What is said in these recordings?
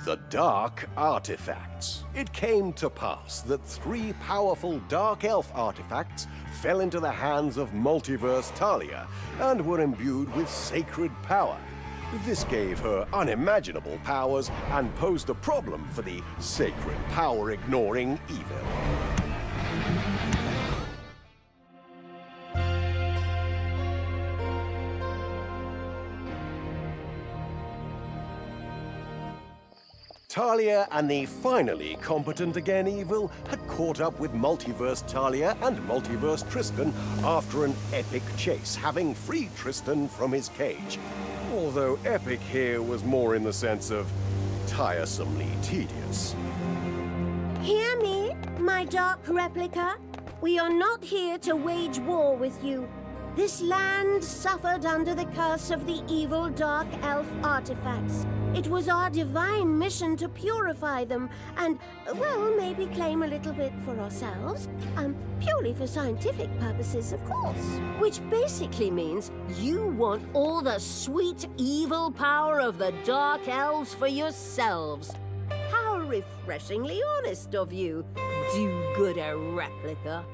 The Dark Artifacts. It came to pass that 3 powerful Dark Elf artifacts fell into the hands of Multiverse Talia and were imbued with sacred power. This gave her unimaginable powers and posed a problem for the sacred power-ignoring evil. Talia and the finally competent again evil had caught up with Multiverse Talia and Multiverse Tristan after an epic chase, having freed Tristan from his cage. Although epic here was more in the sense of tiresomely tedious. Hear me, my dark replica. We are not here to wage war with you. This land suffered under the curse of the evil Dark Elf artifacts. It was our divine mission to purify them and, well, maybe claim a little bit for ourselves. Purely for scientific purposes, of course. Which basically means you want all the sweet evil power of the Dark Elves for yourselves. How refreshingly honest of you, do-gooder replica.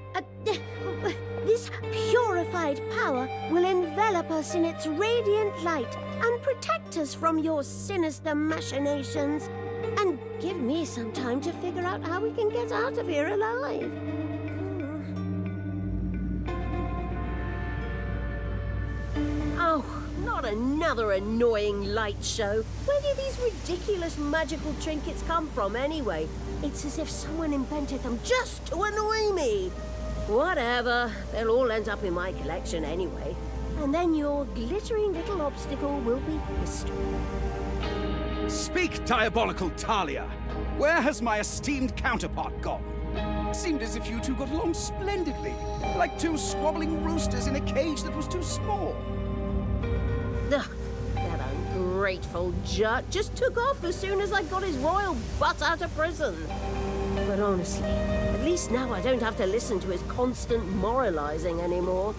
This purified power will envelop us in its radiant light and protect us from your sinister machinations. And give me some time to figure out how we can get out of here alive. Oh, not another annoying light show. Where do these ridiculous magical trinkets come from anyway? It's as if someone invented them just to annoy me. Whatever, they'll all end up in my collection anyway. And then your glittering little obstacle will be history. Speak, diabolical Talia! Where has my esteemed counterpart gone? It seemed as if you two got along splendidly, like 2 squabbling roosters in a cage that was too small. Ugh, that ungrateful jerk just took off as soon as I got his royal butt out of prison. But honestly, at least now I don't have to listen to his constant moralizing anymore.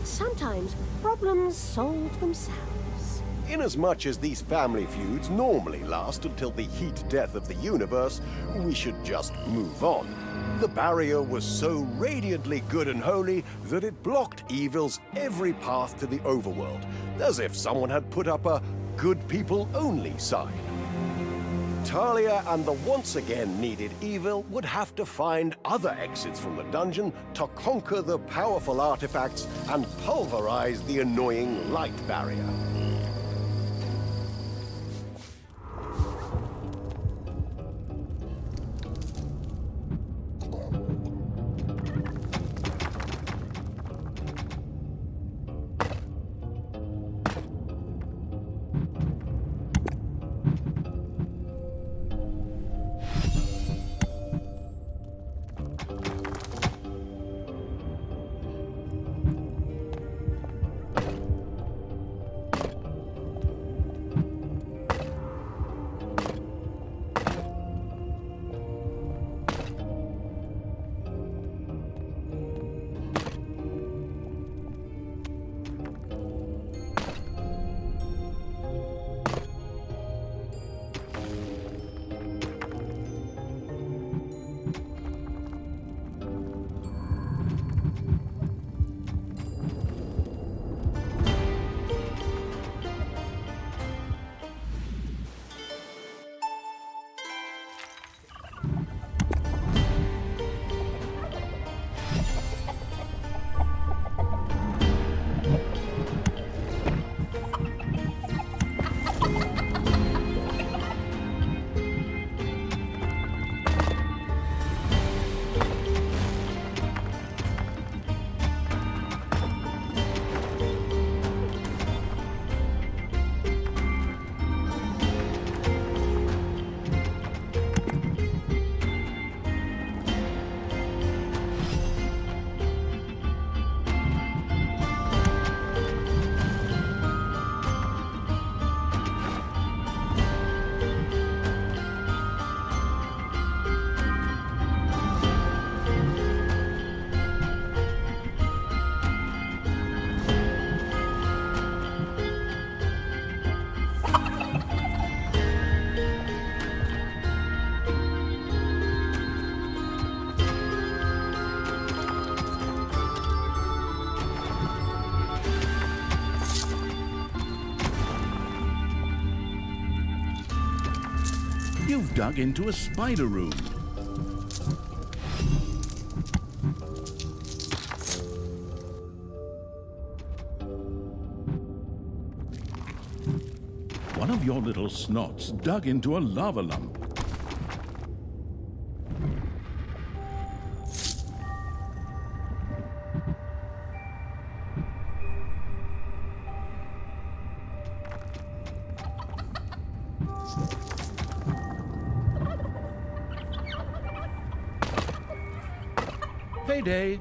Sometimes problems solve themselves. Inasmuch as these family feuds normally last until the heat death of the universe, we should just move on. The barrier was so radiantly good and holy that it blocked evil's every path to the overworld, as if someone had put up a good people only sign. Talia and the once again needed evil would have to find other exits from the dungeon to conquer the powerful artifacts and pulverize the annoying light barrier. You've dug into a spider room. One of your little snots dug into a lava lump. Payday.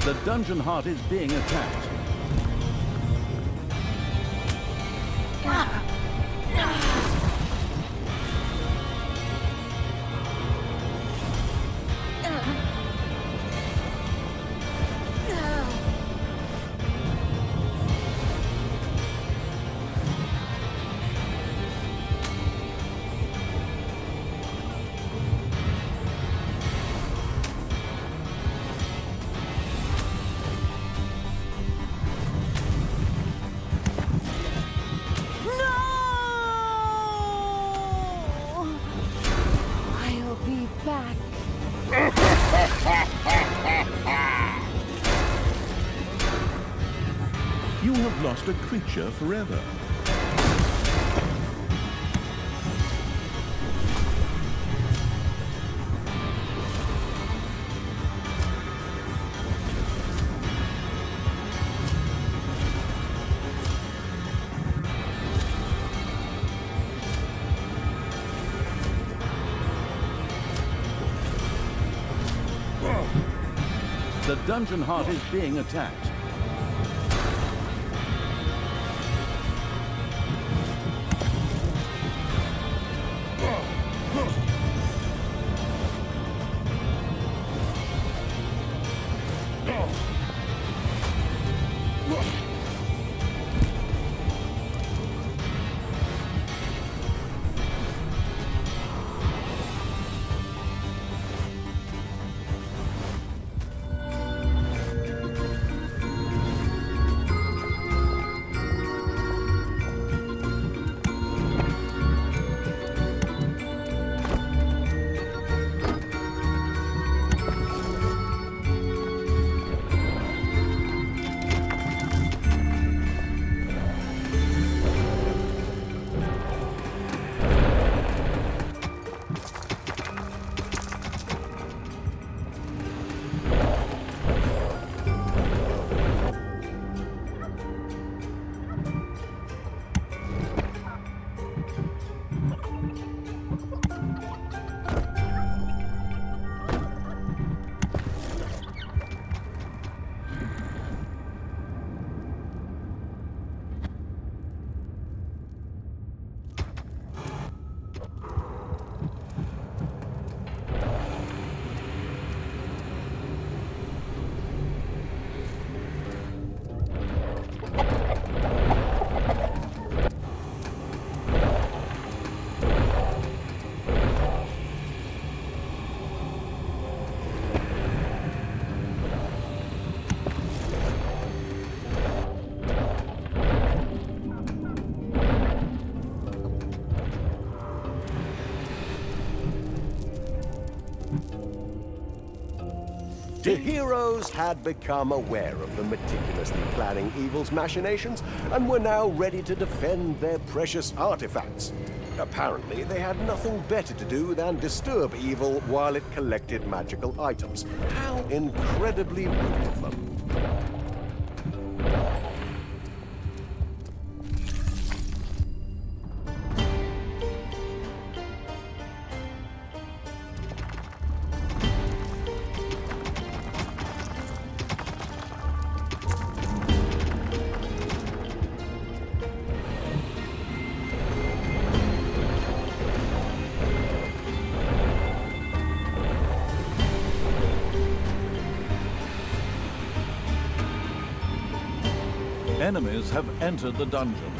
The dungeon heart is being attacked. You have lost a creature forever. The dungeon heart is being attacked. The heroes had become aware of the meticulously planning evil's machinations and were now ready to defend their precious artifacts. Apparently, they had nothing better to do than disturb evil while it collected magical items. How incredibly rude of them. Enemies have entered the dungeon.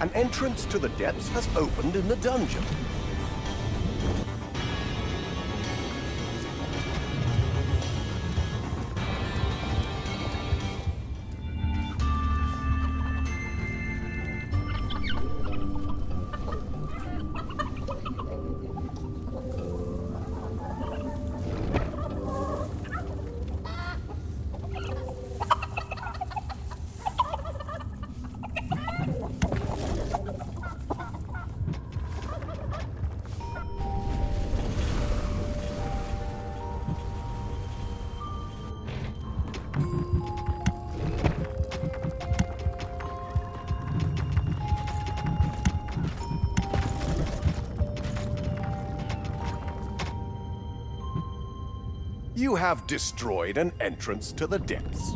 An entrance to the depths has opened in the dungeon. You have destroyed an entrance to the depths.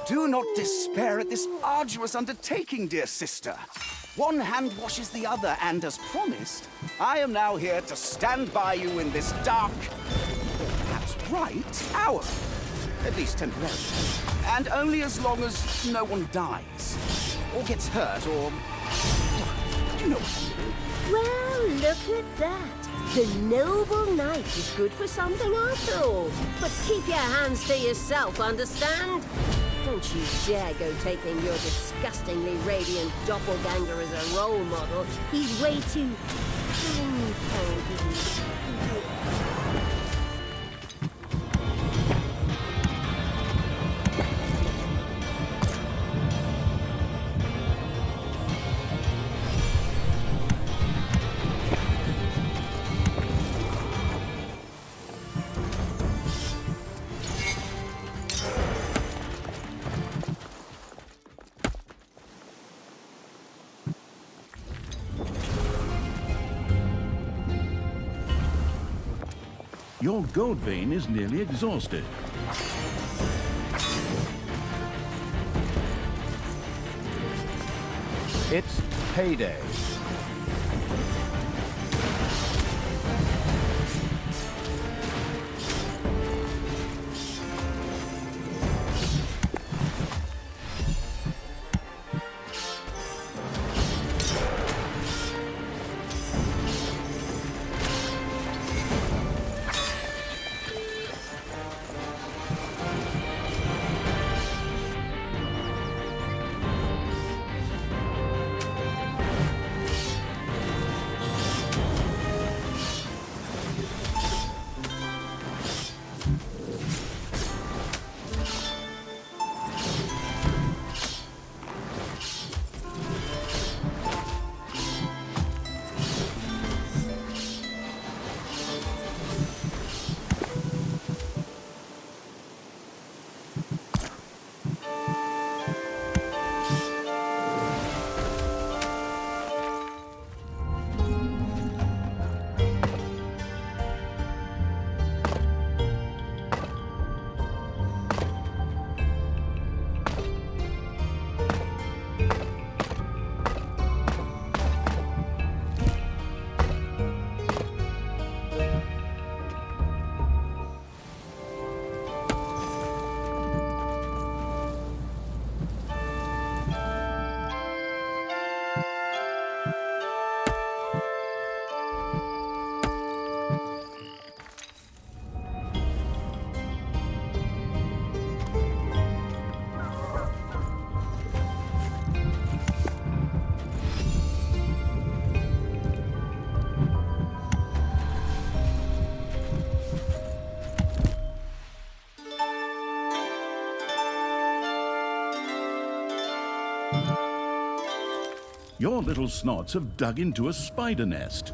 Do not despair at this arduous undertaking, dear sister. One hand washes the other, and as promised, I am now here to stand by you in this dark, perhaps right, hour. At least temporarily. And only as long as no one dies, or gets hurt, or... you know what I mean. Well, look at that. The noble knight is good for something after all. But keep your hands to yourself, understand? Don't you dare go taking your disgustingly radiant doppelganger as a role model. He's way too... Your gold vein is nearly exhausted. It's payday. Your little snots have dug into a spider nest.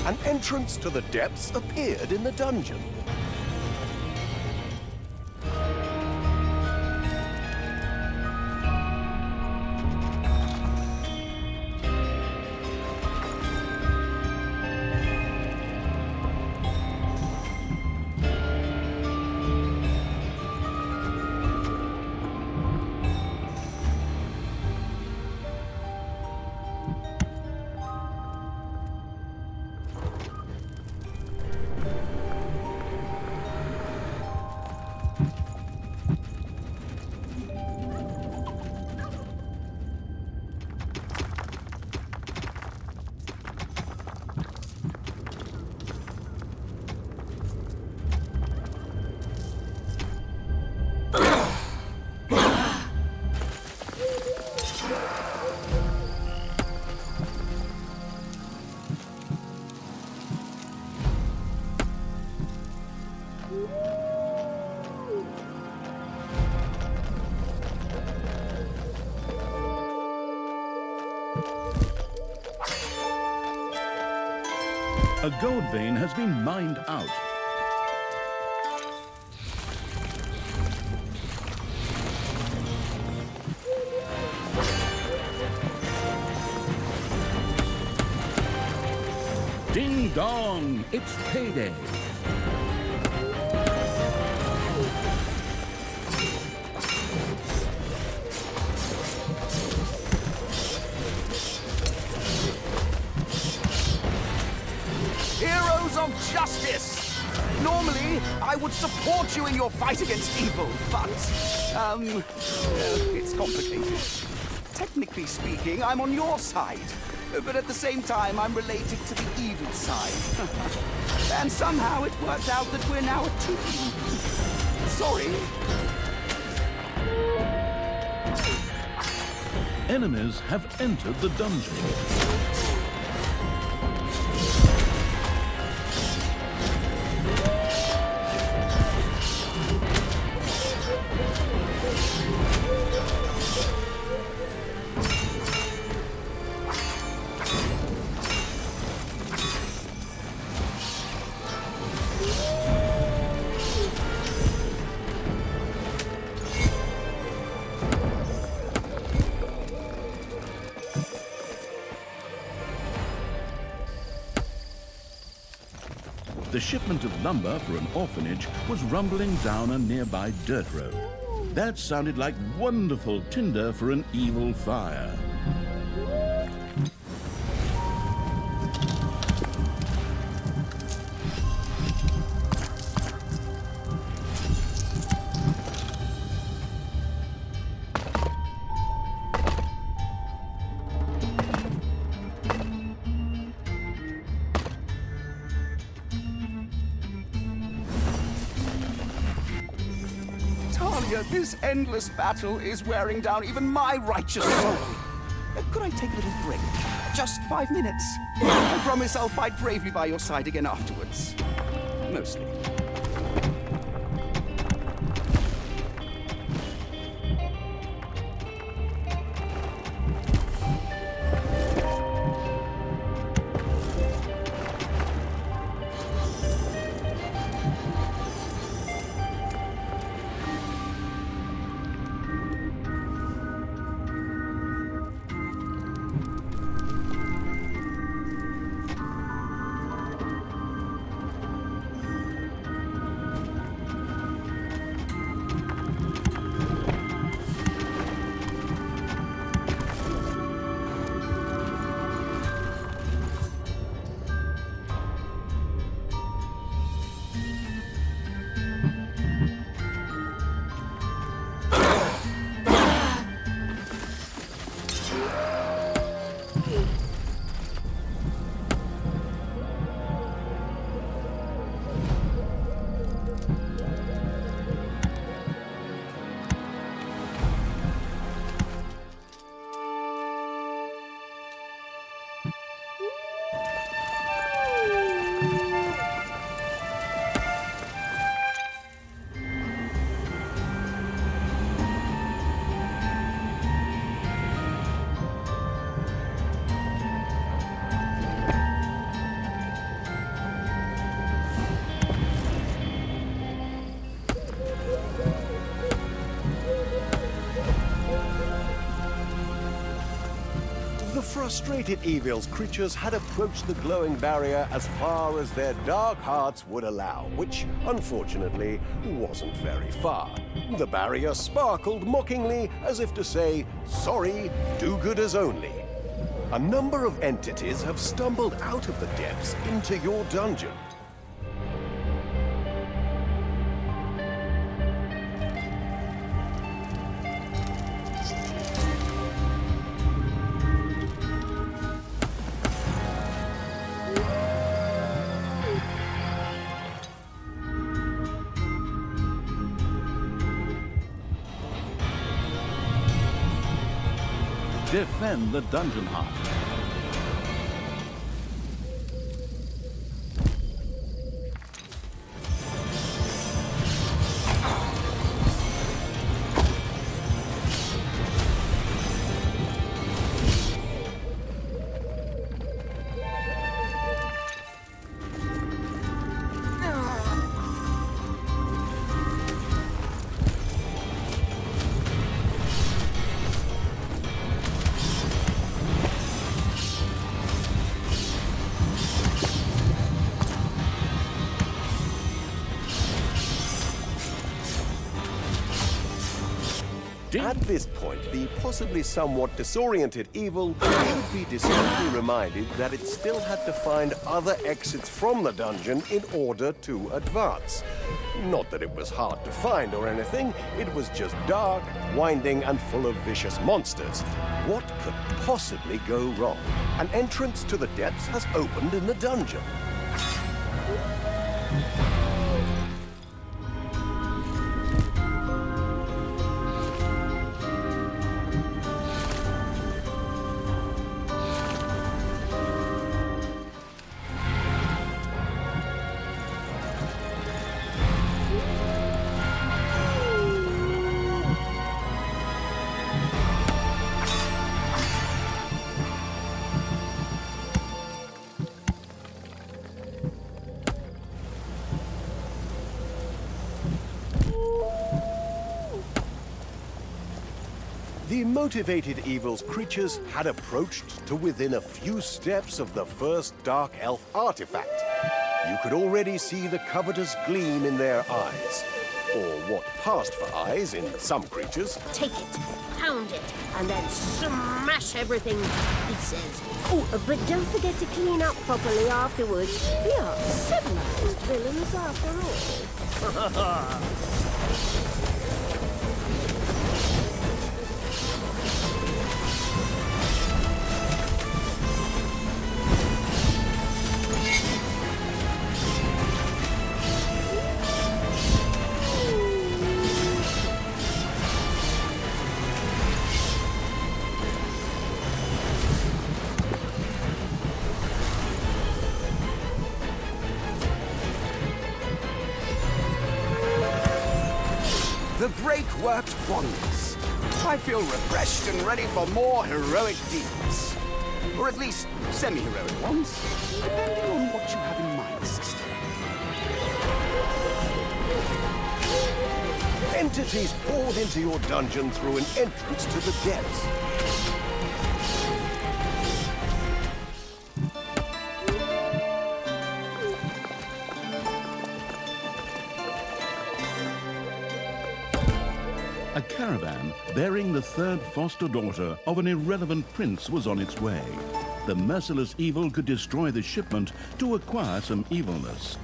An entrance to the depths appeared in the dungeon. A gold vein has been mined out. Ding dong! It's payday! Heroes of justice! Normally, I would support you in your fight against evil, but, it's complicated. Technically speaking, I'm on your side. But at the same time, I'm related to the evil side. And somehow it worked out that we're now a team. Sorry. Enemies have entered the dungeon. The shipment of lumber for an orphanage was rumbling down a nearby dirt road. That sounded like wonderful tinder for an evil fire. Talia, this endless battle is wearing down even my righteous soul. Could I take a little break? Just 5 minutes. I promise I'll fight bravely by your side again afterwards. Mostly. The frustrated Evil's creatures had approached the glowing barrier as far as their dark hearts would allow, which, unfortunately, wasn't very far. The barrier sparkled mockingly as if to say, "Sorry, do-gooders only." A number of entities have stumbled out of the depths into your dungeon. Defend the dungeon heart. ding. At this point, the possibly somewhat disoriented evil should be discreetly reminded that it still had to find other exits from the dungeon in order to advance. Not that it was hard to find or anything, it was just dark, winding, and full of vicious monsters. What could possibly go wrong? An entrance to the depths has opened in the dungeon. The motivated evil's creatures had approached to within a few steps of the first Dark Elf artifact. You could already see the covetous gleam in their eyes. Or what passed for eyes in some creatures. Take it, pound it, and then smash everything to pieces. Oh, but don't forget to clean up properly afterwards. We are civilized villains after all. The break worked wonders. I feel refreshed and ready for more heroic deeds. Or at least semi-heroic ones, depending on what you have in mind, sister. Entities poured into your dungeon through an entrance to the depths. A caravan bearing the third foster daughter of an irrelevant prince was on its way. The merciless evil could destroy the shipment to acquire some evilness.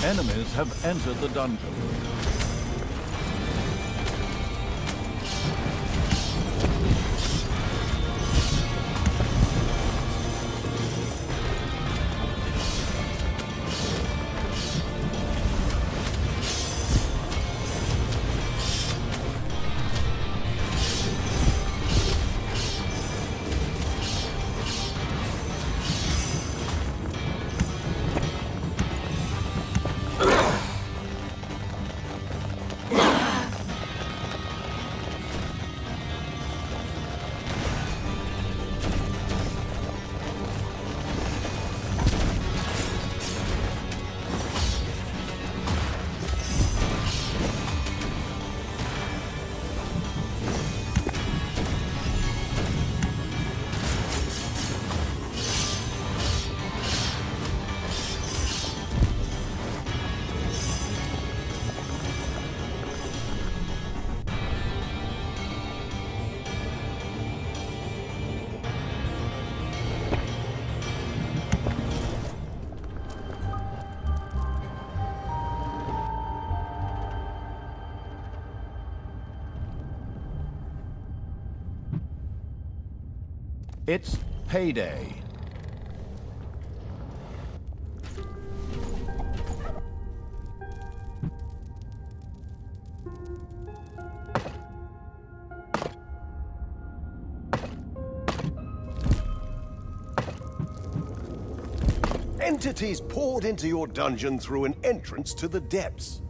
Enemies have entered the dungeon. It's payday. Entities poured into your dungeon through an entrance to the depths.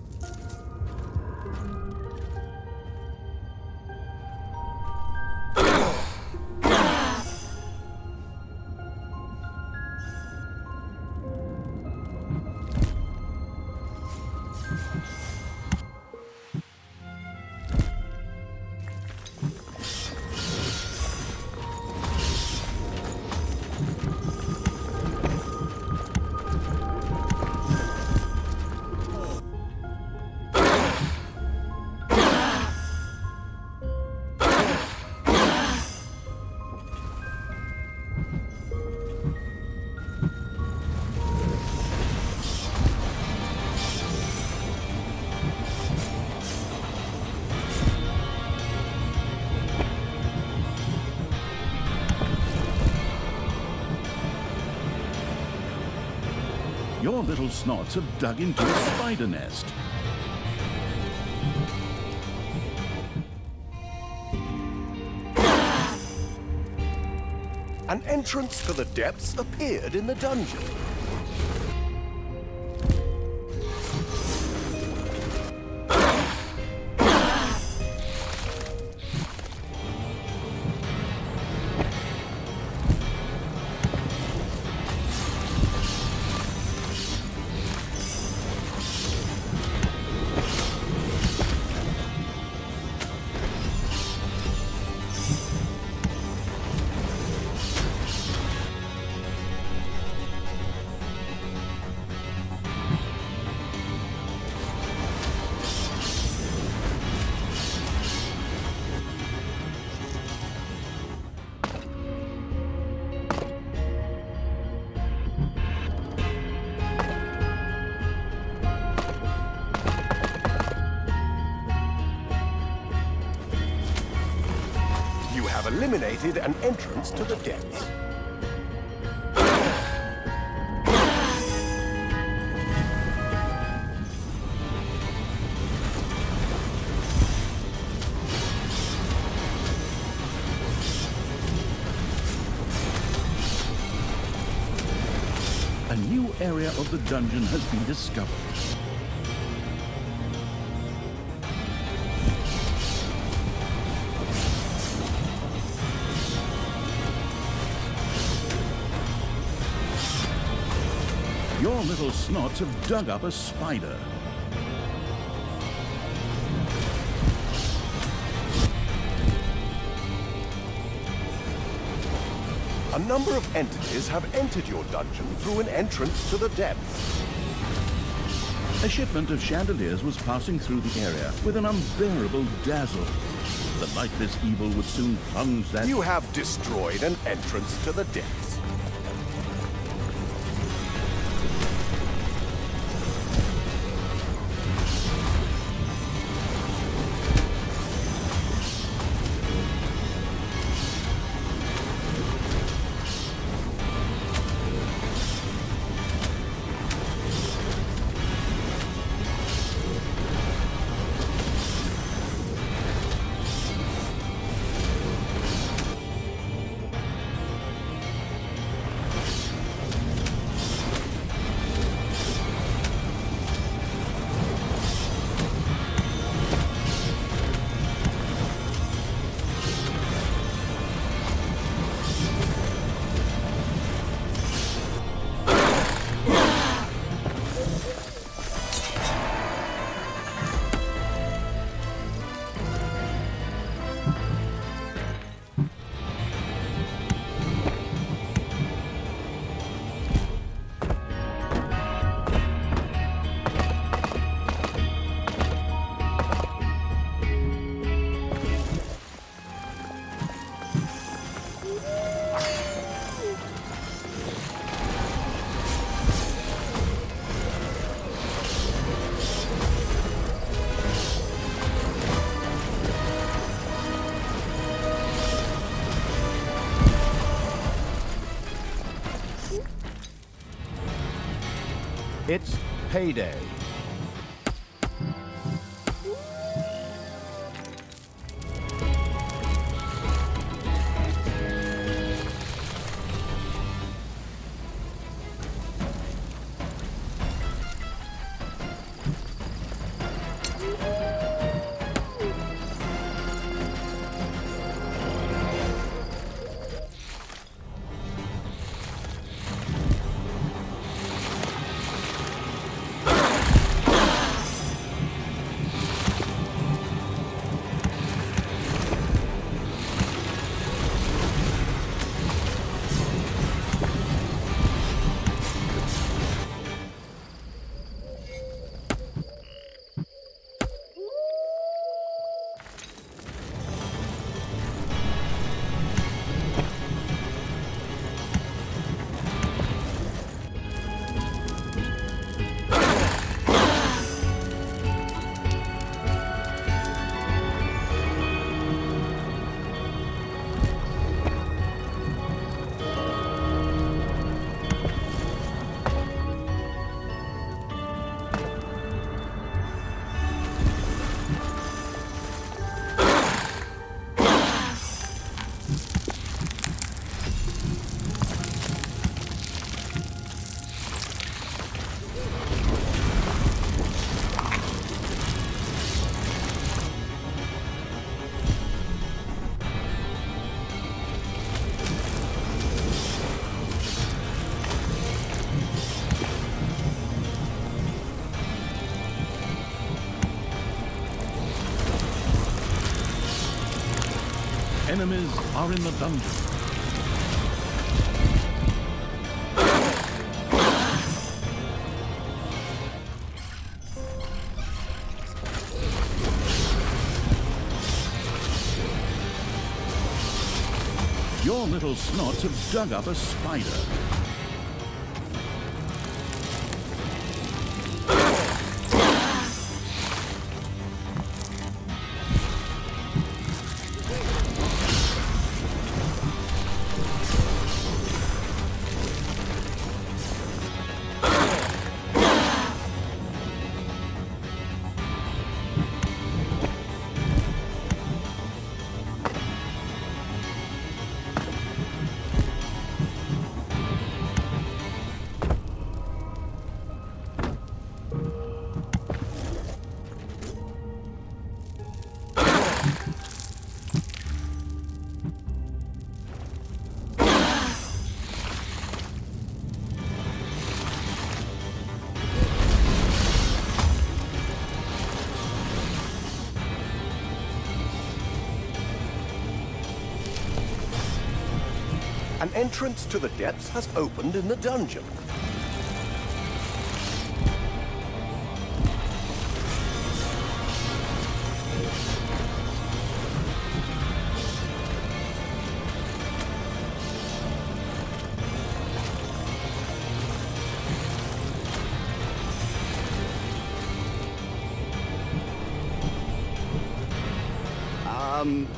Your little snots have dug into a spider nest. An entrance to the depths appeared in the dungeon. You have eliminated an entrance to the depths. A new area of the dungeon has been discovered. Your little snots have dug up a spider. A number of entities have entered your dungeon through an entrance to the depths. A shipment of chandeliers was passing through the area with an unbearable dazzle. The lightless evil would soon plunge that... You have destroyed an entrance to the depths. It's payday. Enemies are in the dungeon. Your little snots have dug up a spider. An entrance to the depths has opened in the dungeon.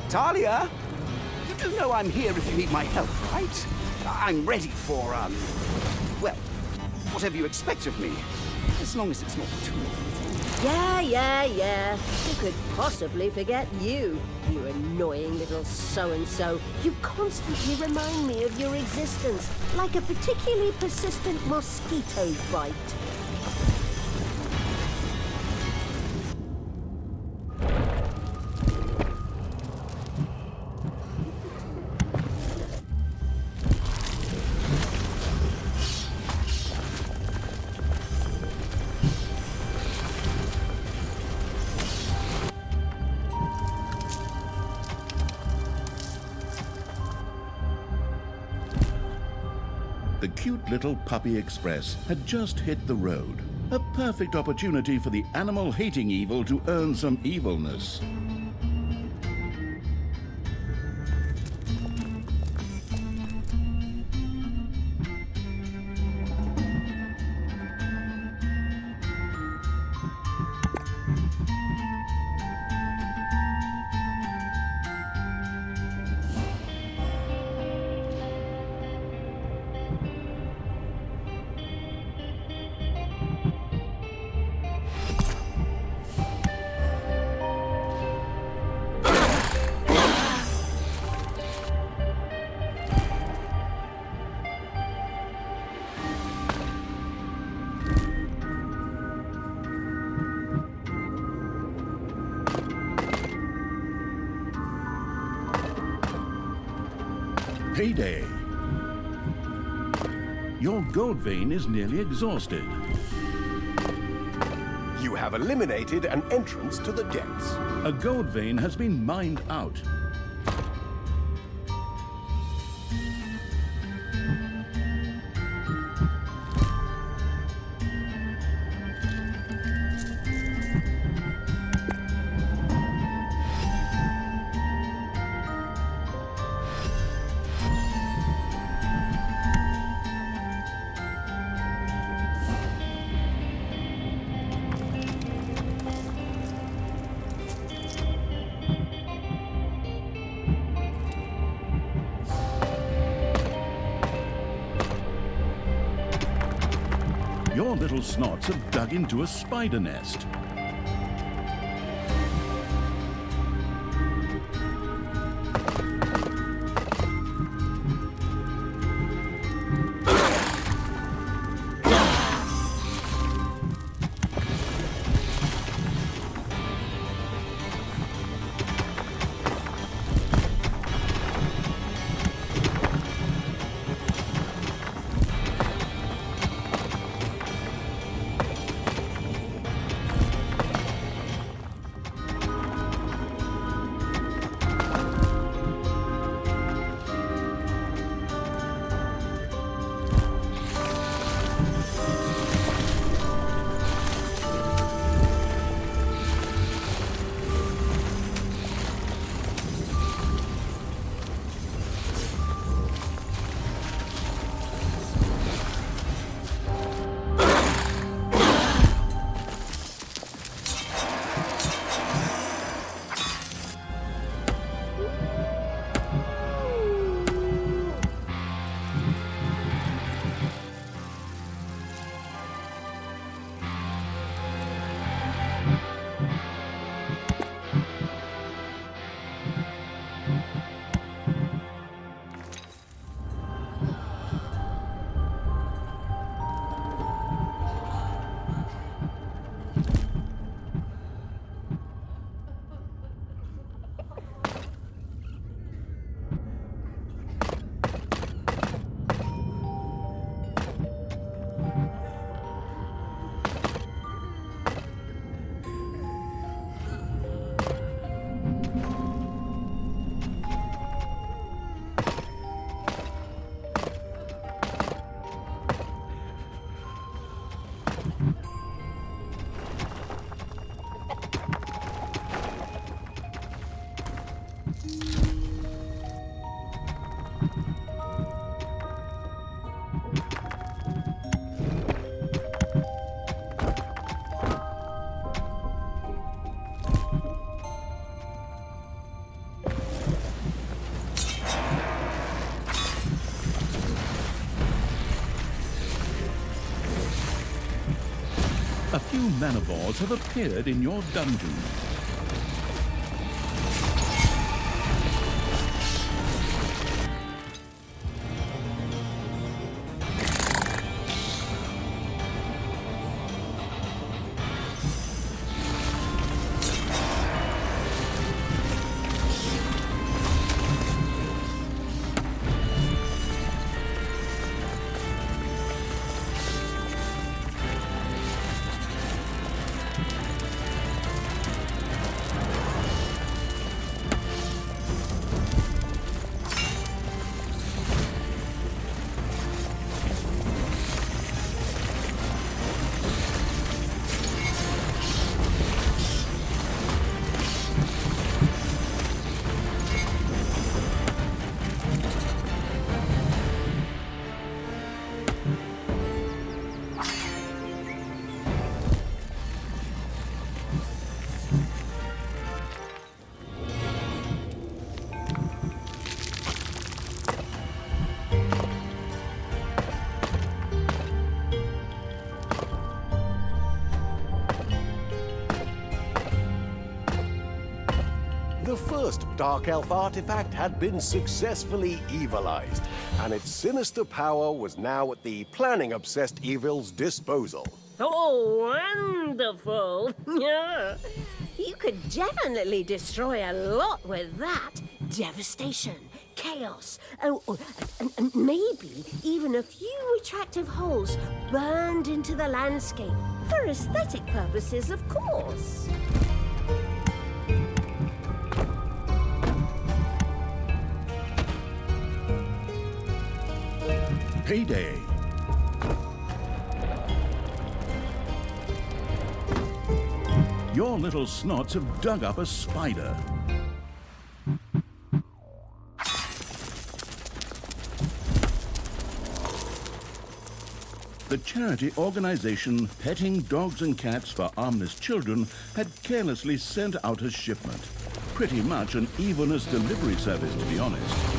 Talia? You do know I'm here if you need my help, right? I'm ready for, well, whatever you expect of me. As long as it's not too... Yeah. Who could possibly forget you? You annoying little so-and-so. You constantly remind me of your existence, like a particularly persistent mosquito bite. The cute little puppy express had just hit the road. A perfect opportunity for the animal-hating evil to earn some evilness. payday. Your gold vein is nearly exhausted. You have eliminated an entrance to the depths. A gold vein has been mined out. Your little snots have dug into a spider nest. A few manivores have appeared in your dungeon. The first Dark Elf artifact had been successfully evilized, and its sinister power was now at the planning-obsessed evil's disposal. Oh, wonderful! You could definitely destroy a lot with that. Devastation, chaos. Oh, and maybe even a few attractive holes burned into the landscape. For aesthetic purposes, of course. Payday. Your little snots have dug up a spider. The charity organization Petting Dogs and Cats for Armless Children had carelessly sent out a shipment. Pretty much an evilness delivery service, to be honest.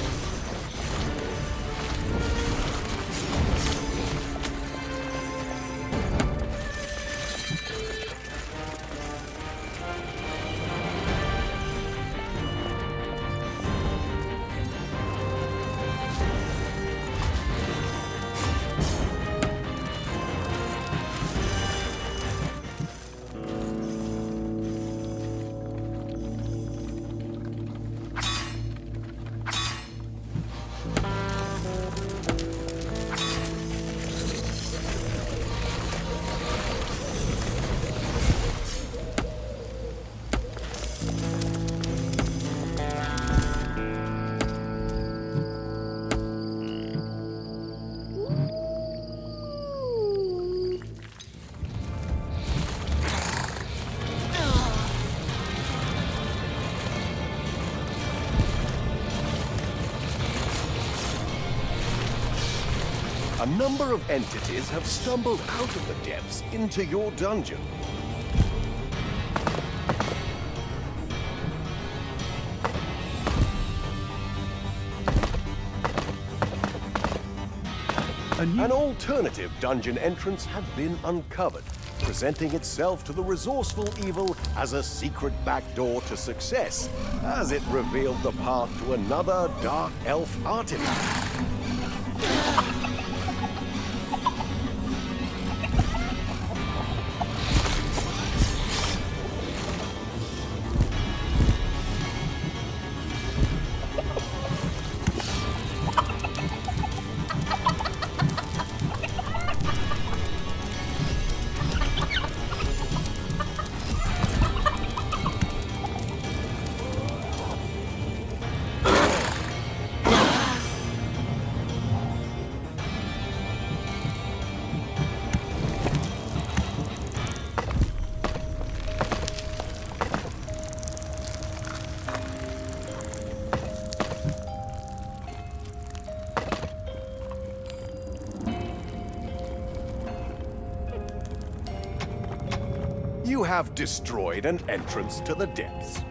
A number of entities have stumbled out of the depths into your dungeon. An alternative dungeon entrance had been uncovered, presenting itself to the resourceful evil as a secret backdoor to success, as it revealed the path to another dark elf artifact. You have destroyed an entrance to the depths.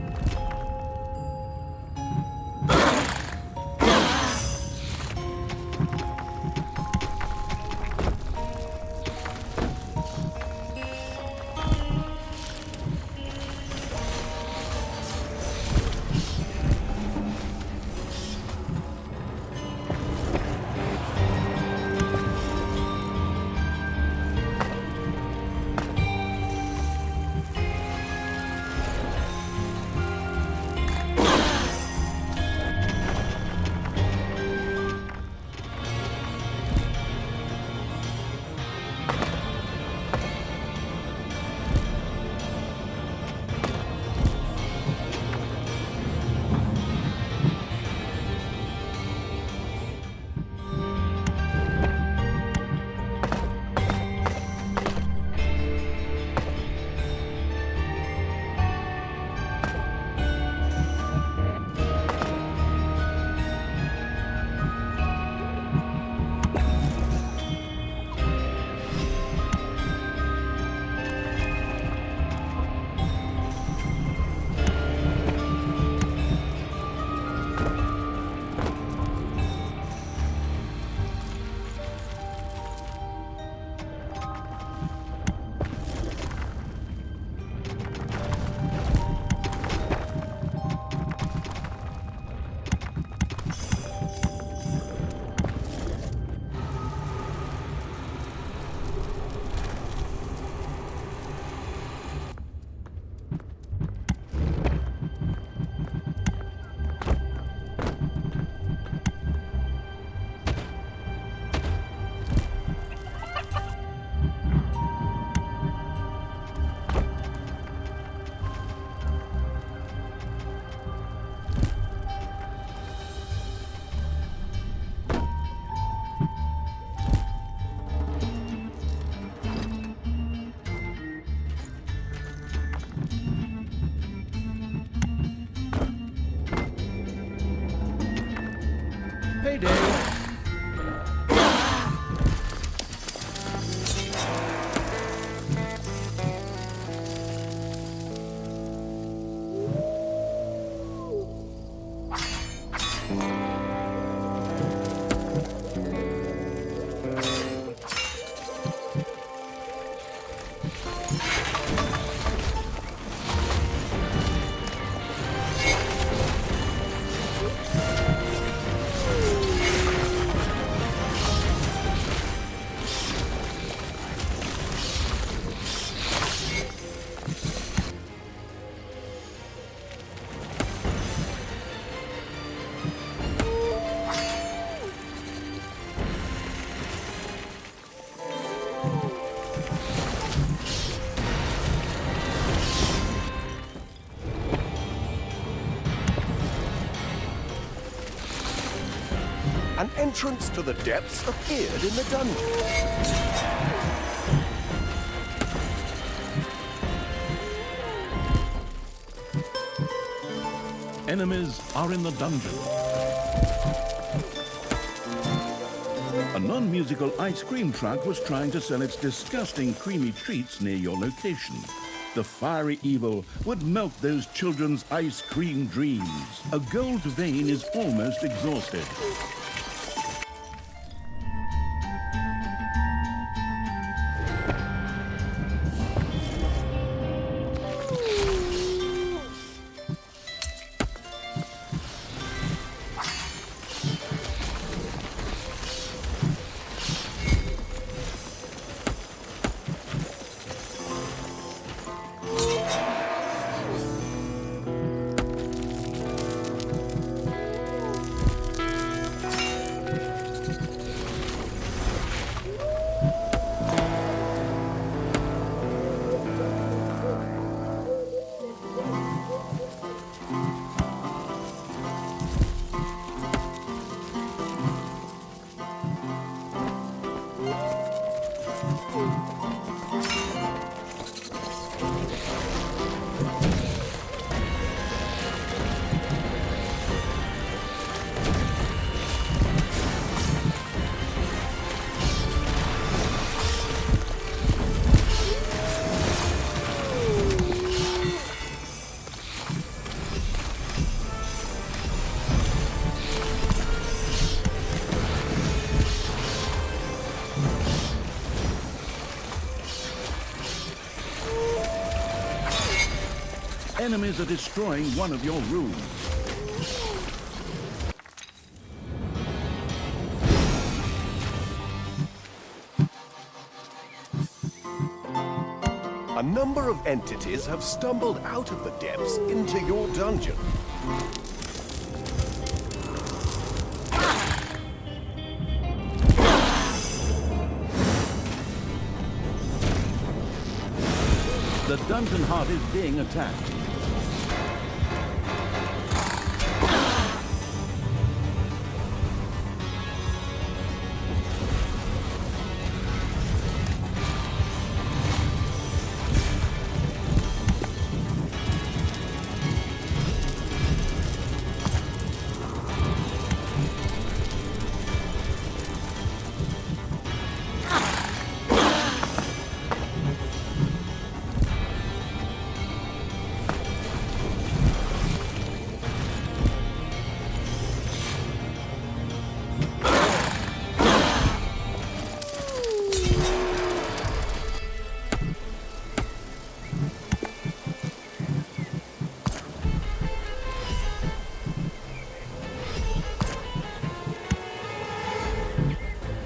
An entrance to the depths appeared in the dungeon. Enemies are in the dungeon. A non-musical ice cream truck was trying to sell its disgusting creamy treats near your location. The fiery evil would melt those children's ice cream dreams. A gold vein is almost exhausted. Enemies are destroying one of your rooms. A number of entities have stumbled out of the depths into your dungeon. The dungeon heart is being attacked.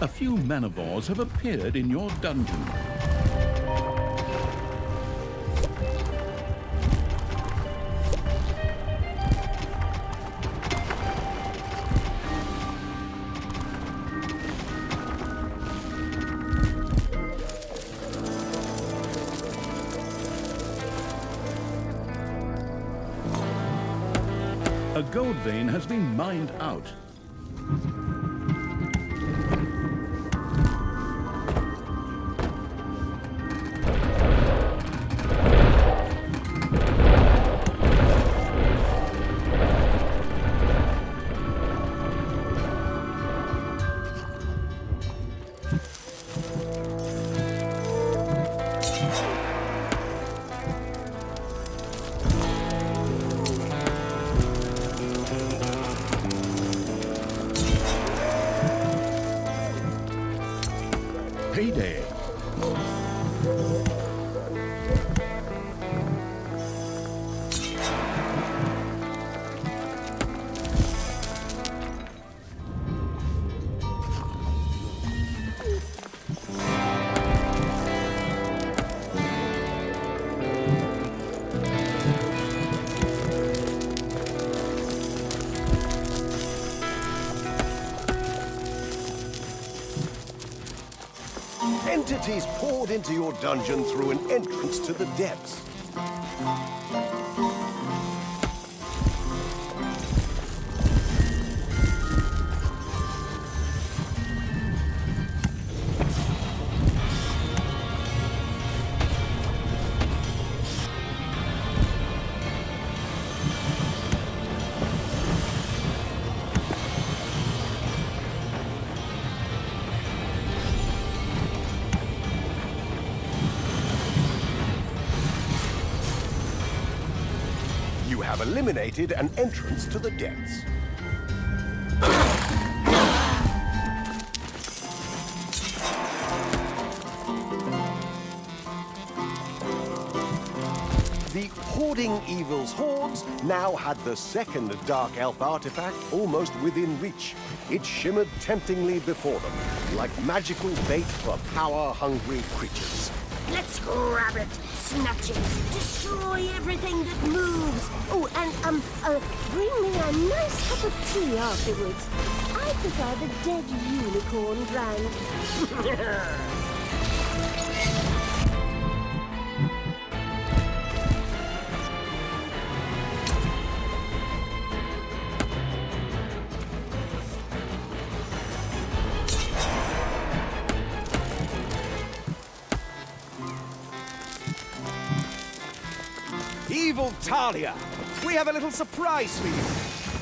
A few manivores have appeared in your dungeon. A gold vein has been mined out. Payday. Entities poured into your dungeon through an entrance to the depths. You have eliminated an entrance to the depths. The Hoarding Evil's hordes now had the second Dark Elf artifact almost within reach. It shimmered temptingly before them, like magical bait for power-hungry creatures. Let's grab it, snatch it, destroy everything that moves. Oh, and, bring me a nice cup of tea afterwards. I prefer the dead unicorn brand. Evil Talia, we have a little surprise for you.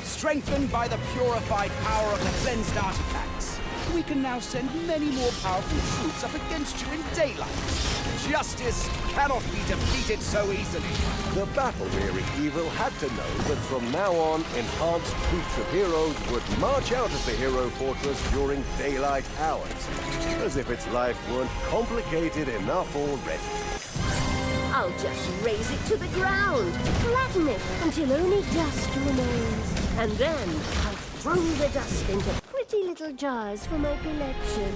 Strengthened by the purified power of the cleansed artifacts, we can now send many more powerful troops up against you in daylight. Justice cannot be defeated so easily. The battle-weary evil had to know that from now on, enhanced troops of heroes would march out of the hero fortress during daylight hours, as if its life weren't complicated enough already. I'll just raise it to the ground, flatten it until only dust remains. And then I'll throw the dust into pretty little jars for my collection.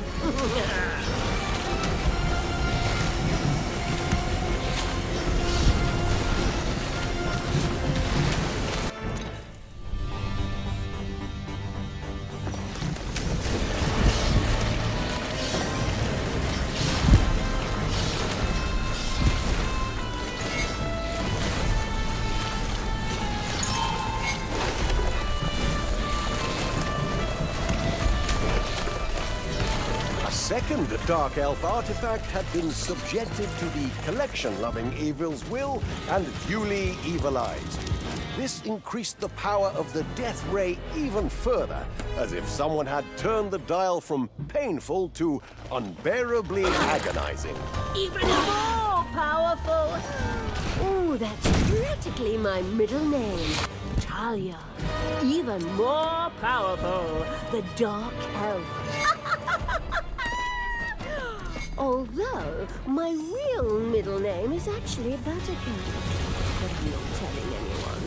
Second Dark Elf artifact had been subjected to the collection-loving evil's will and duly evilized. This increased the power of the Death Ray even further, as if someone had turned the dial from painful to unbearably agonizing. Even more powerful! Oh, that's practically my middle name. Talia. Even more powerful. The Dark Elf. Although, my real middle name is actually Buttercup. But I'm not telling anyone.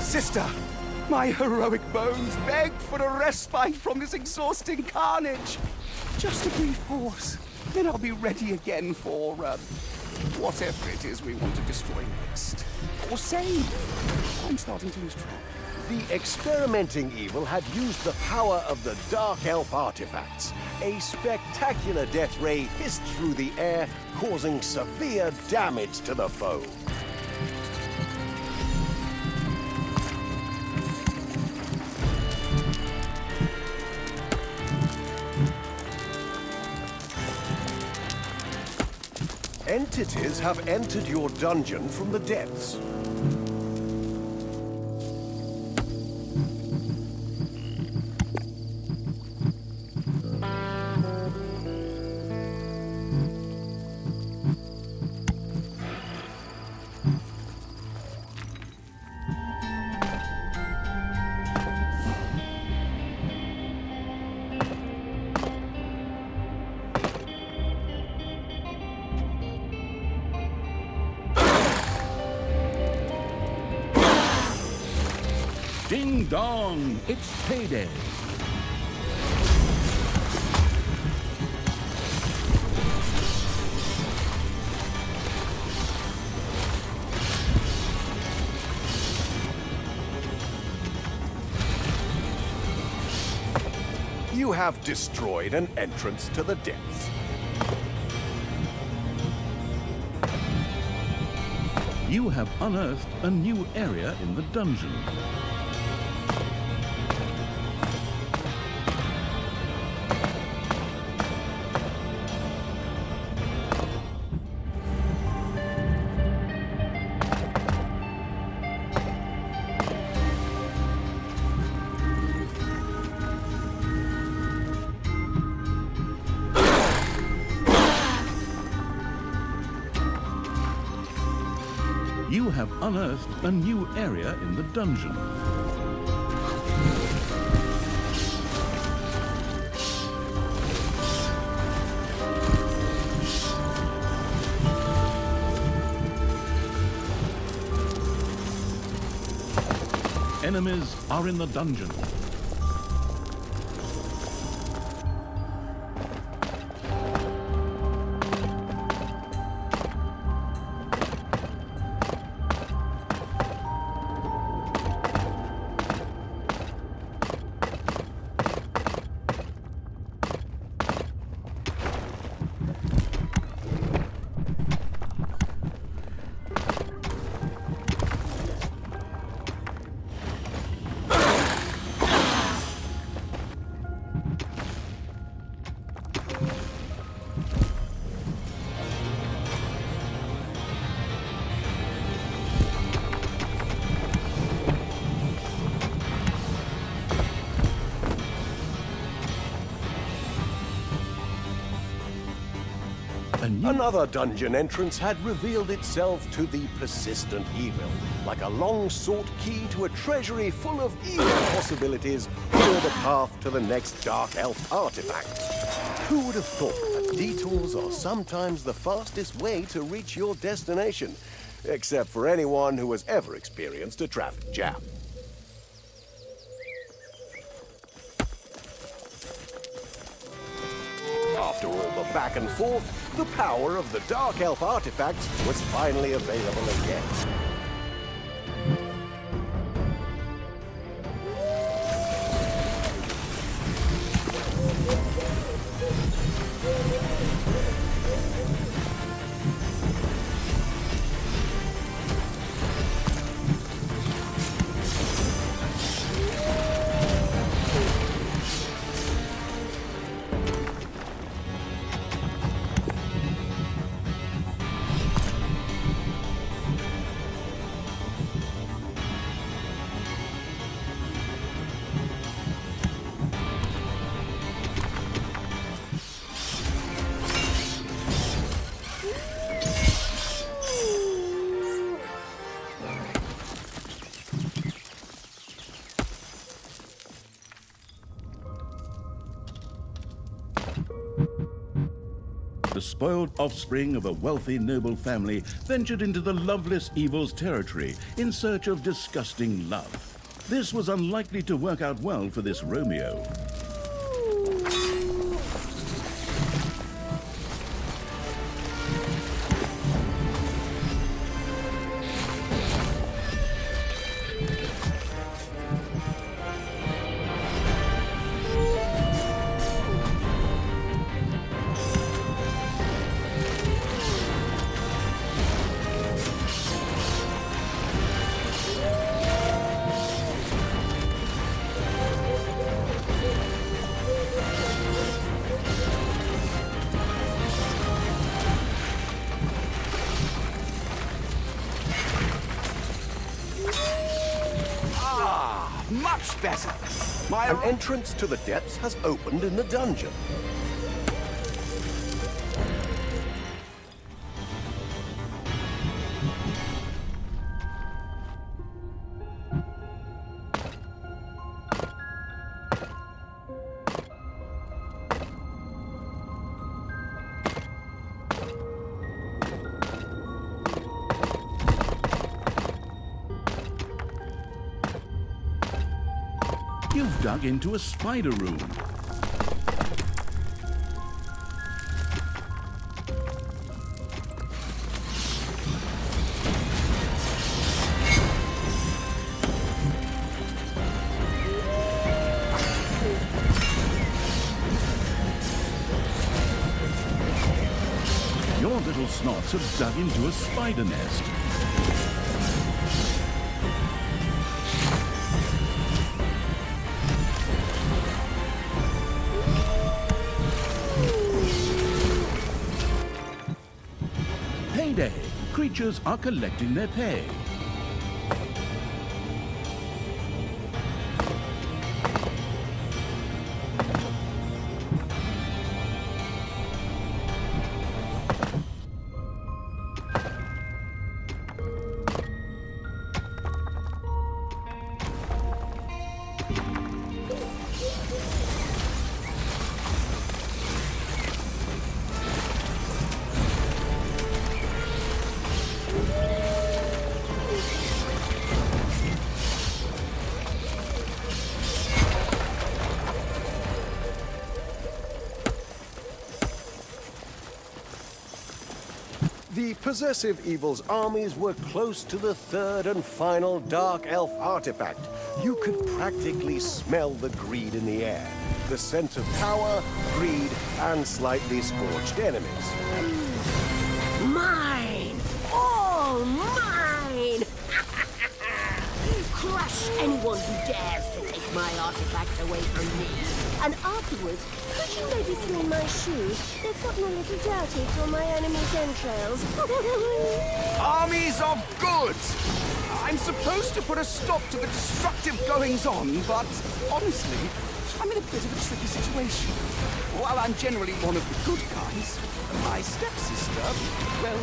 Sister, my heroic bones beg for a respite from this exhausting carnage. Just a brief pause, then I'll be ready again for, whatever it is we want to destroy next. Or save. I'm starting to lose track. The experimenting evil had used the power of the Dark Elf artifacts. A spectacular death ray hissed through the air, causing severe damage to the foe. Entities have entered your dungeon from the depths. Ding dong, it's payday. You have destroyed an entrance to the depths. You have unearthed a new area in the dungeon. you have unearthed a new area in the dungeon. Enemies are in the dungeon. Another dungeon entrance had revealed itself to the persistent evil, like a long-sought key to a treasury full of evil possibilities or the path to the next dark elf artifact. Who would have thought that detours are sometimes the fastest way to reach your destination, except for anyone who has ever experienced a traffic jam. After all the back and forth, the power of the Dark Elf artifacts was finally available again. The spoiled offspring of a wealthy noble family ventured into the loveless evil's territory in search of disgusting love. This was unlikely to work out well for this Romeo. Much better. An entrance to the depths has opened in the dungeon. You've dug into a spider room. Your little snots have dug into a spider nest. Payday! Creatures are collecting their pay. The possessive evil's armies were close to the third and final Dark Elf artifact. You could practically smell the greed in the air. The scent of power, greed, and slightly scorched enemies. Mine! All mine! Crush anyone who dares to take my artifact away from me. And afterwards, could you maybe clean my shoes? They've gotten a little dirty from my enemy's entrails. Armies of good! I'm supposed to put a stop to the destructive goings-on, but honestly, I'm in a bit of a tricky situation. While I'm generally one of the good guys, my stepsister, well,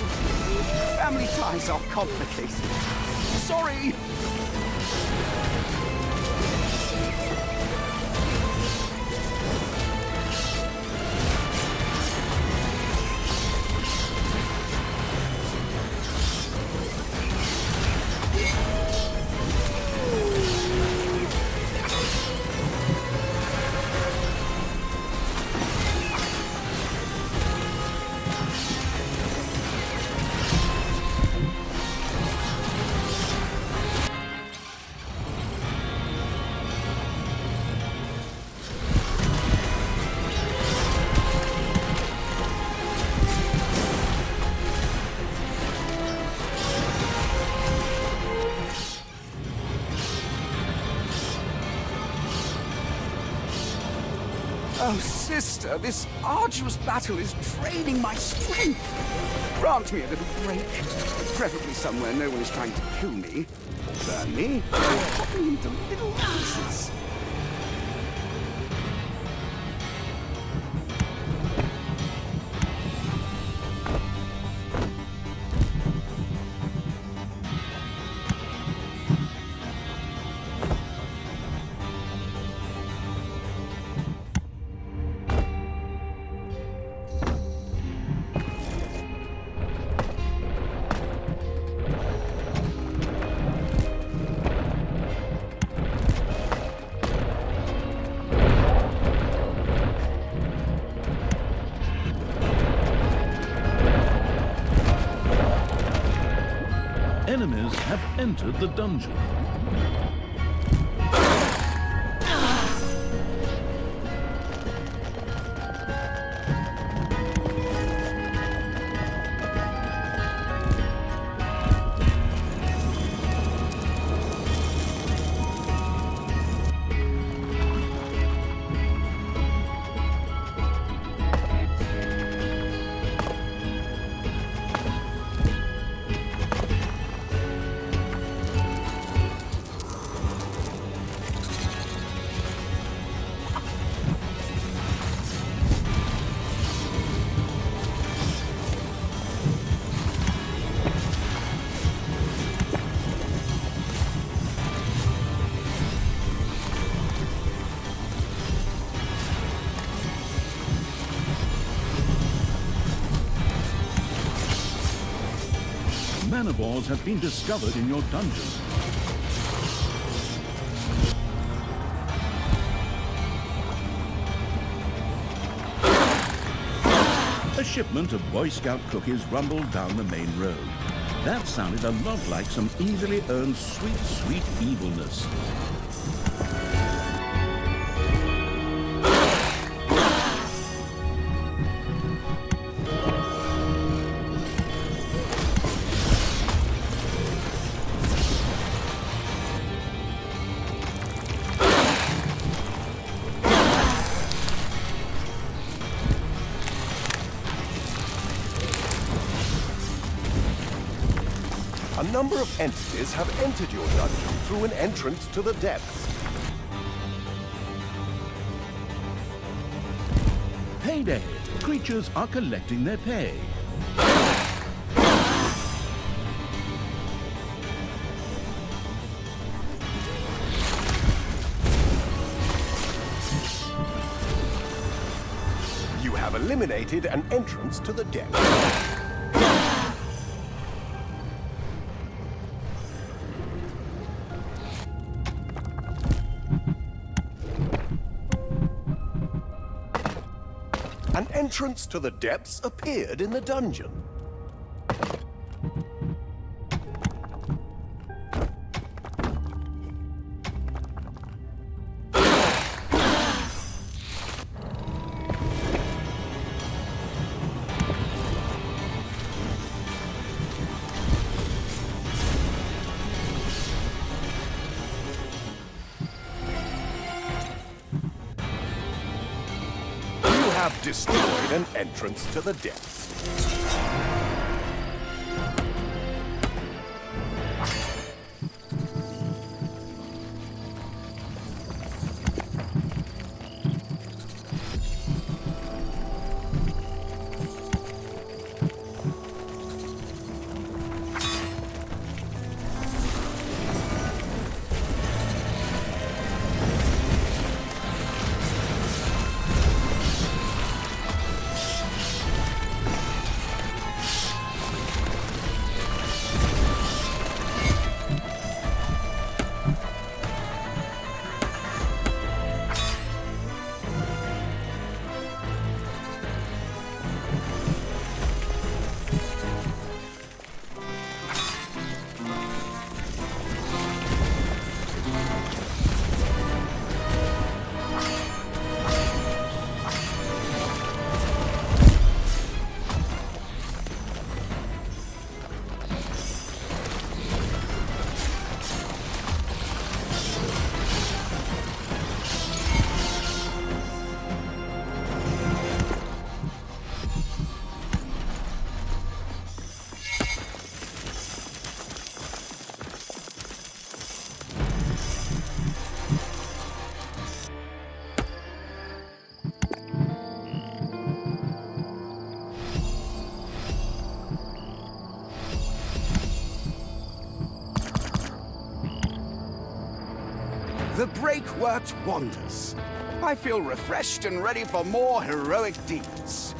family ties are complicated. Sorry! Oh, sister, this arduous battle is draining my strength. Grant me a little break. Preferably somewhere no one is trying to kill me, or burn me, or chop me into little pieces. Enemies have entered the dungeon. Manivores have been discovered in your dungeon. A shipment of Boy Scout cookies rumbled down the main road. That sounded a lot like some easily earned sweet, sweet evilness. A number of entities have entered your dungeon through an entrance to the depths. Payday! Creatures are collecting their pay. You have eliminated an entrance to the depths. An entrance to the depths appeared in the dungeon. have destroyed an entrance to the depths. The break worked wonders. I feel refreshed and ready for more heroic deeds.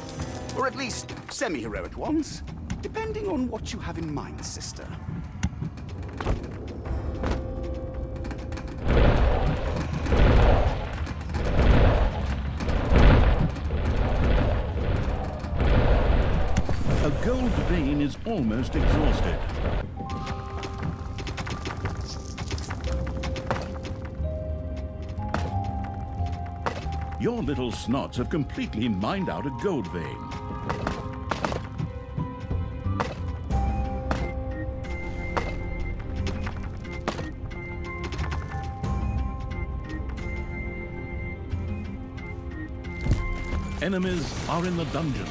Or at least semi-heroic ones, depending on what you have in mind, sister. A gold vein is almost exhausted. Your little snots have completely mined out a gold vein. Enemies are in the dungeon.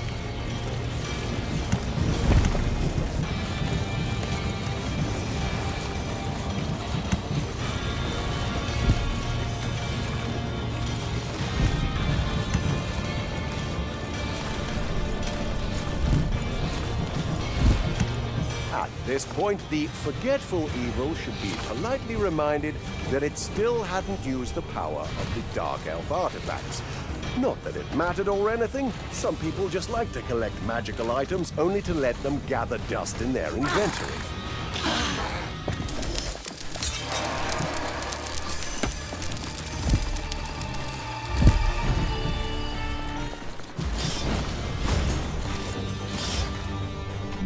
At this point, the forgetful evil should be politely reminded that it still hadn't used the power of the Dark Elf artifacts. Not that it mattered or anything. Some people just like to collect magical items only to let them gather dust in their inventory.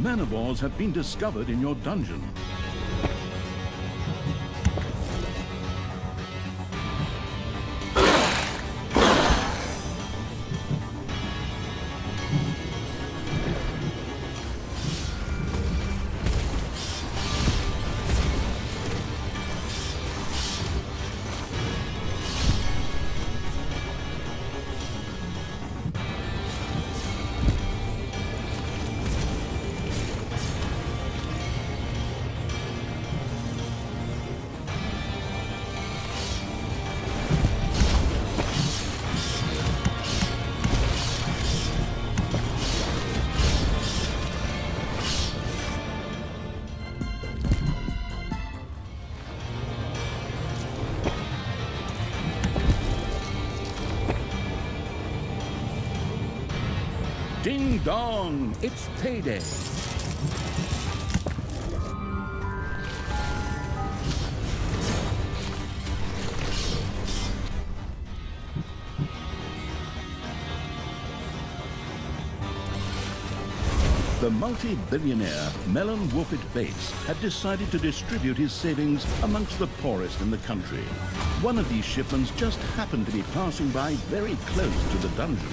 Manivores have been discovered in your dungeon. Ding dong, it's payday. The multi-billionaire Melon Wolfett Bates had decided to distribute his savings amongst the poorest in the country. One of these shipments just happened to be passing by very close to the dungeon.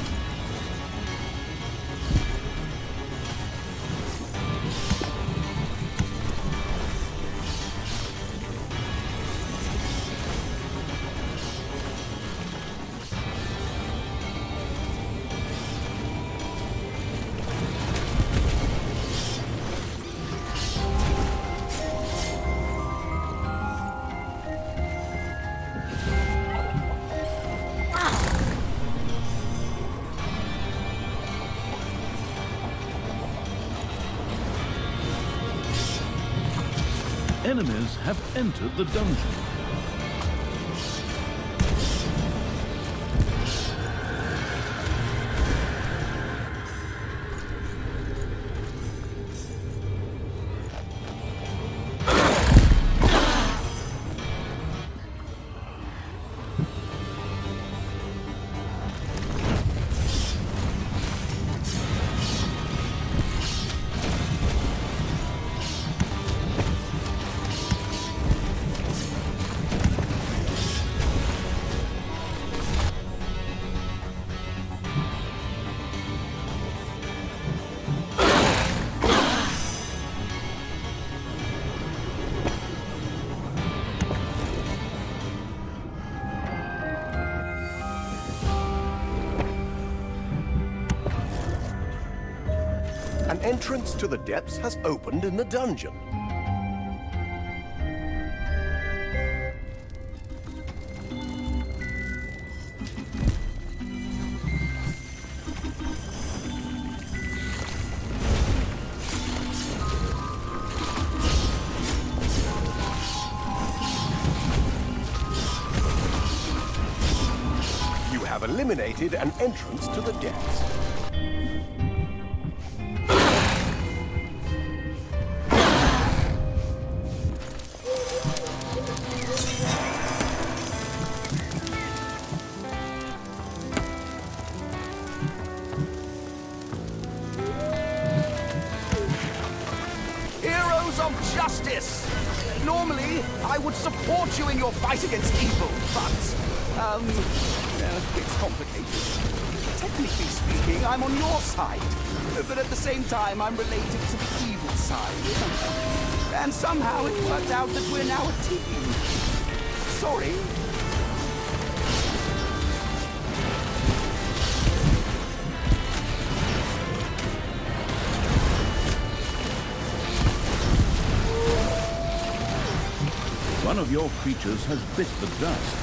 Enemies have entered the dungeon. An entrance to the depths has opened in the dungeon. You have eliminated an entrance to the depths. Heroes of justice! Normally, I would support you in your fight against evil, but, it's complicated. Technically speaking, I'm on your side, but at the same time, I'm related to the evil side. And somehow it worked out that we're now a team. Sorry. One of your creatures has bit the dust.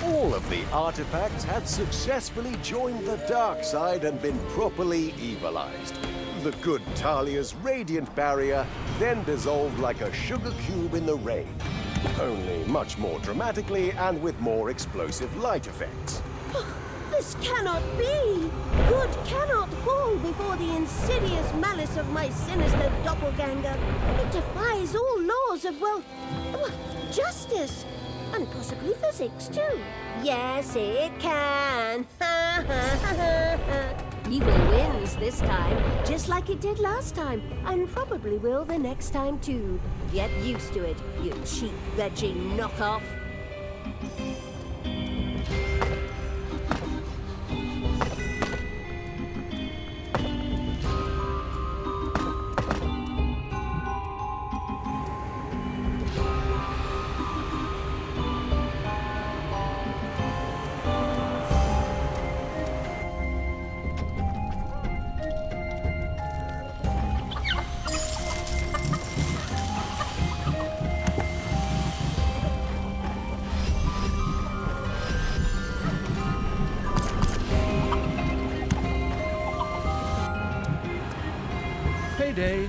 All of the artifacts had successfully joined the dark side and been properly evilized. The good Talia's radiant barrier then dissolved like a sugar cube in the rain, only much more dramatically and with more explosive light effects. This cannot be! Good cannot fall before the insidious malice of my sinister doppelganger. It defies all laws of, well, justice. And possibly physics, too. Yes, it can. Evil wins this time, just like it did last time, and probably will the next time, too. Get used to it, you cheap veggie knockoff. Payday!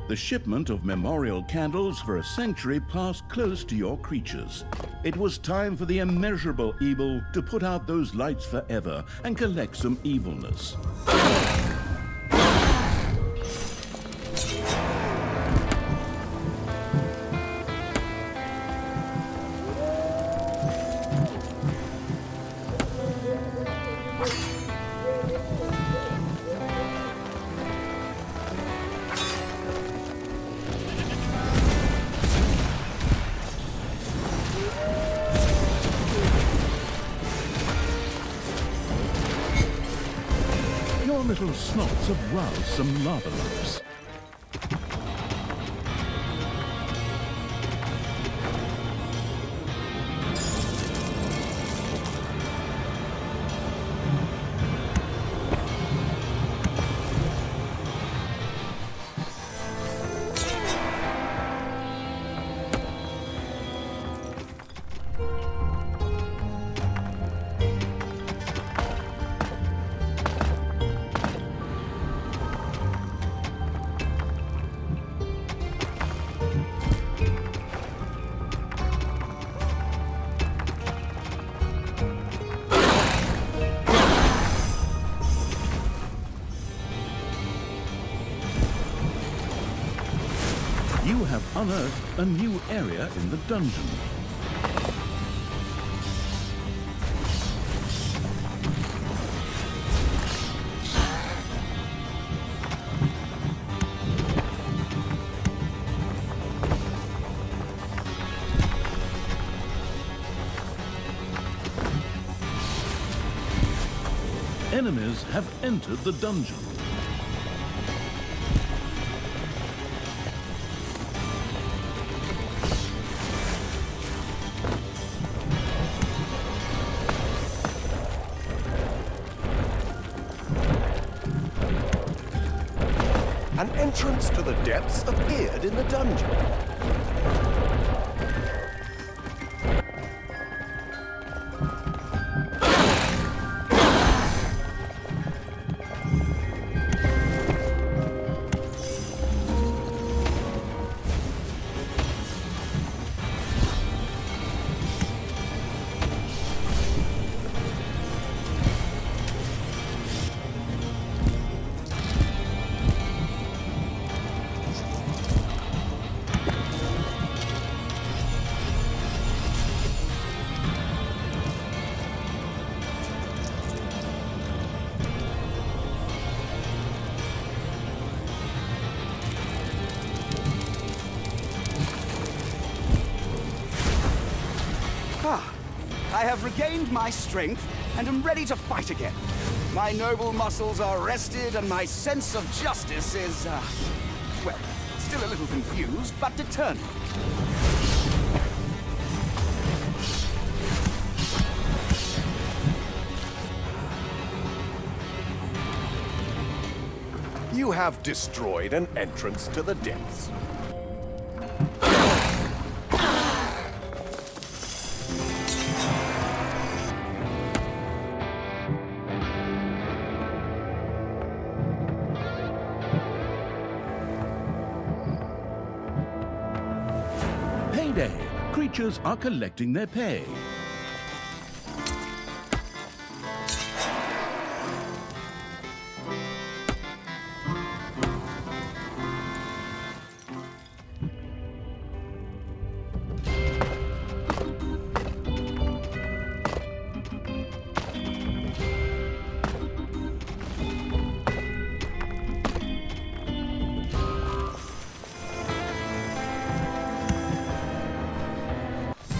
The shipment of memorial candles for a sanctuary passed close to your creatures. It was time for the immeasurable evil to put out those lights forever and collect some evilness. Your little snots have roused some lava lumps. You have unearthed a new area in the dungeon. Enemies have entered the dungeon. An entrance to the depths appeared in the dungeon. I have regained my strength and am ready to fight again. My noble muscles are rested and my sense of justice is, well, still a little confused, but determined. You have destroyed an entrance to the depths. Payday! Creatures are collecting their pay.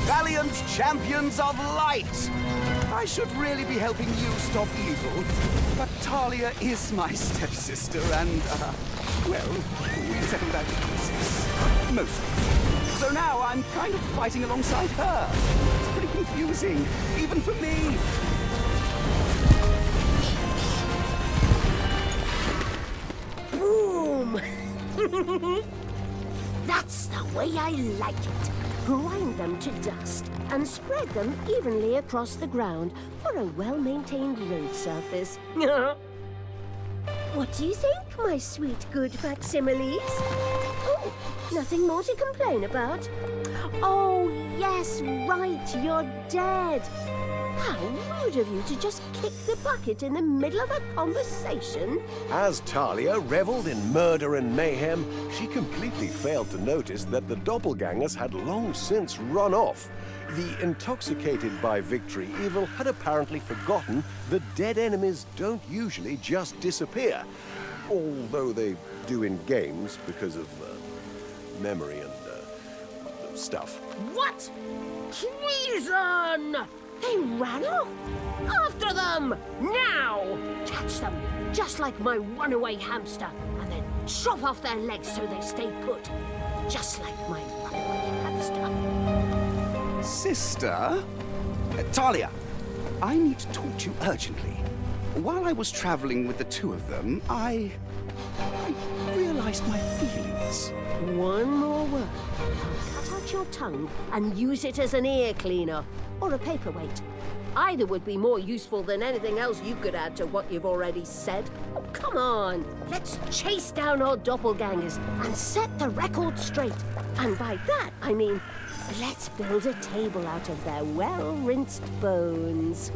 Valiant champions of light! I should really be helping you stop evil, but Talia is my stepsister and, well, we settled that differences. Mostly. So now I'm kind of fighting alongside her. It's pretty confusing, even for me. Boom! That's the way I like it. Grind them to dust and spread them evenly across the ground for a well-maintained road surface. What do you think, my sweet good facsimiles? Nothing more to complain about? Oh, yes, right, you're dead. How rude of you to just kick the bucket in the middle of a conversation. As Talia reveled in murder and mayhem, she completely failed to notice that the doppelgangers had long since run off. The intoxicated by victory evil had apparently forgotten that dead enemies don't usually just disappear, although they do in games because of memory and stuff. What? Treason! They ran off! After them! Now! Catch them, just like my runaway hamster, and then chop off their legs so they stay put. Just like my runaway hamster. Sister? Talia, I need to talk to you urgently. While I was traveling with the two of them, I realized my feelings. One more word. I'll cut out your tongue and use it as an ear cleaner or a paperweight. Either would be more useful than anything else you could add to what you've already said. Oh, come on. Let's chase down our doppelgangers and set the record straight. And by that, I mean, let's build a table out of their well-rinsed bones.